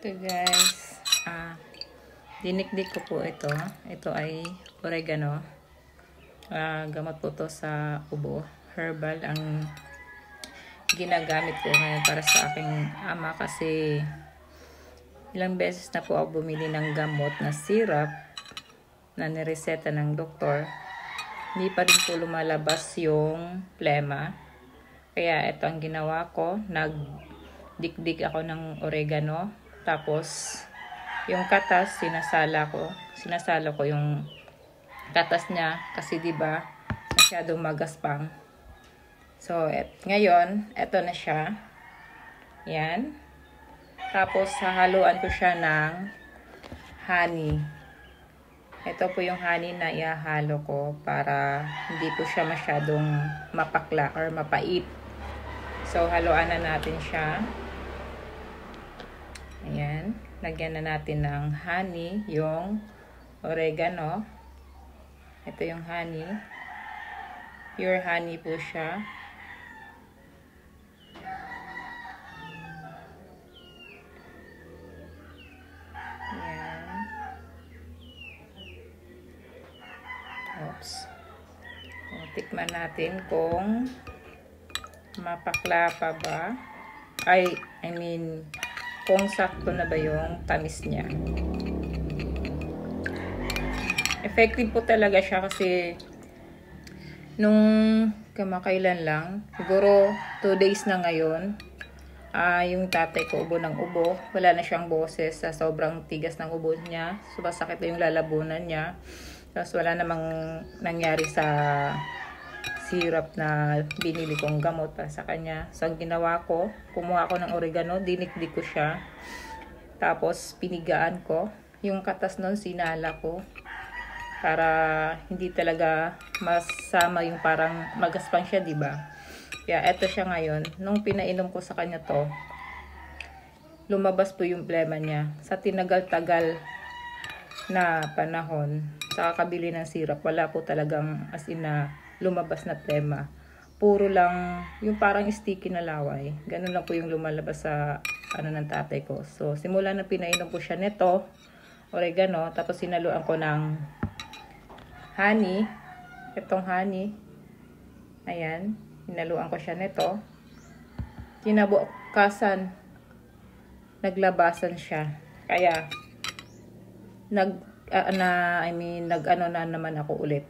Ito guys, dinikdik ko po ito. Ito ay oregano. Gamot po to sa ubo. Herbal ang ginagamit ko ngayon para sa aking ama kasi ilang beses na po ako bumili ng gamot na syrup na nireseta ng doktor. Hindi pa rin po lumalabas yung plema. Kaya ito ang ginawa ko. Nagdikdik ako ng oregano. Tapos, yung katas, sinasala ko yung katas niya kasi 'di ba masyadong magaspang. So, ngayon, eto na siya. Yan. Tapos, hahaluan ko siya ng honey. Ito po yung honey na ihahalo ko para hindi po siya masyadong mapakla or mapait. So, haluan na natin siya. Ayan. Lagyan na natin ng honey, yung oregano. Ito yung honey. Pure honey po siya. Ayan. Oops. Tikman natin kung mapakla pa ba. Kung sakto na ba yung tamis niya. Effective po talaga siya kasi nung kamakailan lang, siguro 2 days na ngayon, yung tatay ko ubo ng ubo. Wala na siyang boses sa sobrang tigas ng ubo niya. Sumasakit na yung lalabunan niya. Tapos wala namang nangyari sa syrup na binili kong gamot sa kanya. So, ang ginawa ko, kumuha ko ng oregano, dinikdik ko siya. Tapos, pinigaan ko. Yung katas nun, sinala ko. Para hindi talaga masama yung parang magaspang siya, diba? Kaya, eto siya ngayon. Nung pinainom ko sa kanya to, lumabas po yung plema niya. Sa tinagal-tagal na panahon, sa kakabili ng syrup, wala po talagang as in na lumabas na plema. Puro lang yung parang sticky na laway. Ganun lang po yung lumalabas sa ng tatay ko. So, simula na pinainom po siya nito, oregano, tapos sinaluan ko ng honey. Itong honey. Ayan. Sinaluan ko siya nito. Kinabukasan, naglabasan siya. Kaya, naggawa na naman ako ulit.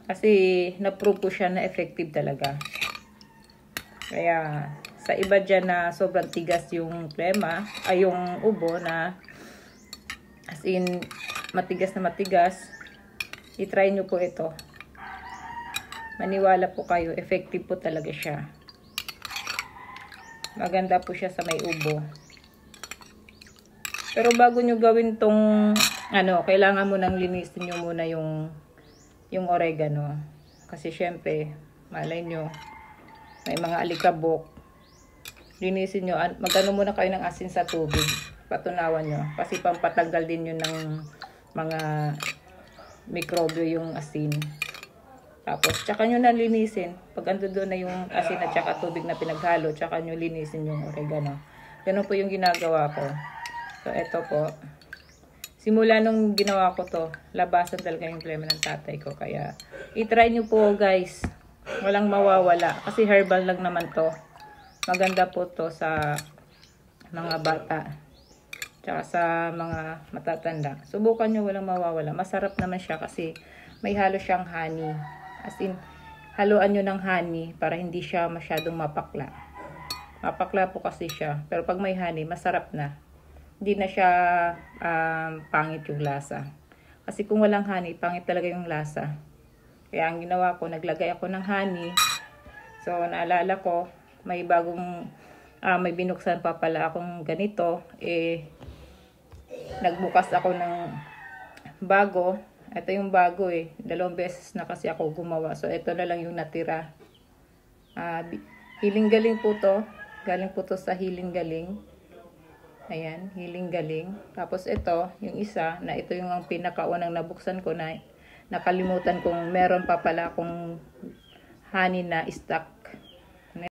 Kasi, na-prove ko siya na effective talaga. Kaya, sa iba dyan na sobrang tigas yung plema, ay yung ubo na, as in, matigas na matigas, i-try nyo po ito. Maniwala po kayo, effective po talaga siya. Maganda po siya sa may ubo. Pero bago nyo gawin tong, kailangan mo nang linisin nyo muna yung oregano. Kasi syempre, malay nyo, may mga alikabok. Linisin nyo. Magano muna kayo ng asin sa tubig. Patunawan nyo. Kasi pampatanggal din yun ng mga mikrobyo yung asin. Tapos, tsaka nyo na linisin. Pag ando doon na yung asin at tsaka tubig na pinaghalo, tsaka nyo linisin yung oregano. Ganun po yung ginagawa ko. So, eto po. Simula nung ginawa ko to, labasan talaga yung plema ng tatay ko. Kaya, i-try nyo po guys. Walang mawawala. Kasi herbal lang naman to. Maganda po to sa mga bata. Tsaka sa mga matatanda. Subukan nyo, walang mawawala. Masarap naman siya kasi may halo siyang honey. As in, haluan nyo ng honey para hindi siya masyadong mapakla. Mapakla po kasi siya. Pero pag may honey, masarap na. Hindi na siya pangit yung lasa. Kasi kung walang honey, pangit talaga yung lasa. Kaya ang ginawa ko, naglagay ako ng honey. So, naalala ko, may bagong, may binuksan pa pala akong ganito. Nagbukas ako ng bago. Ito yung bago 2 beses na kasi ako gumawa. So, ito na lang yung natira. Hiling galing po to. Galing po to sa Hiling Galing. Ayan, Hiling Galing. Tapos ito, yung isa, na ito yung ang pinakaunang nabuksan ko na nakalimutan kung meron pa pala akong honey na stock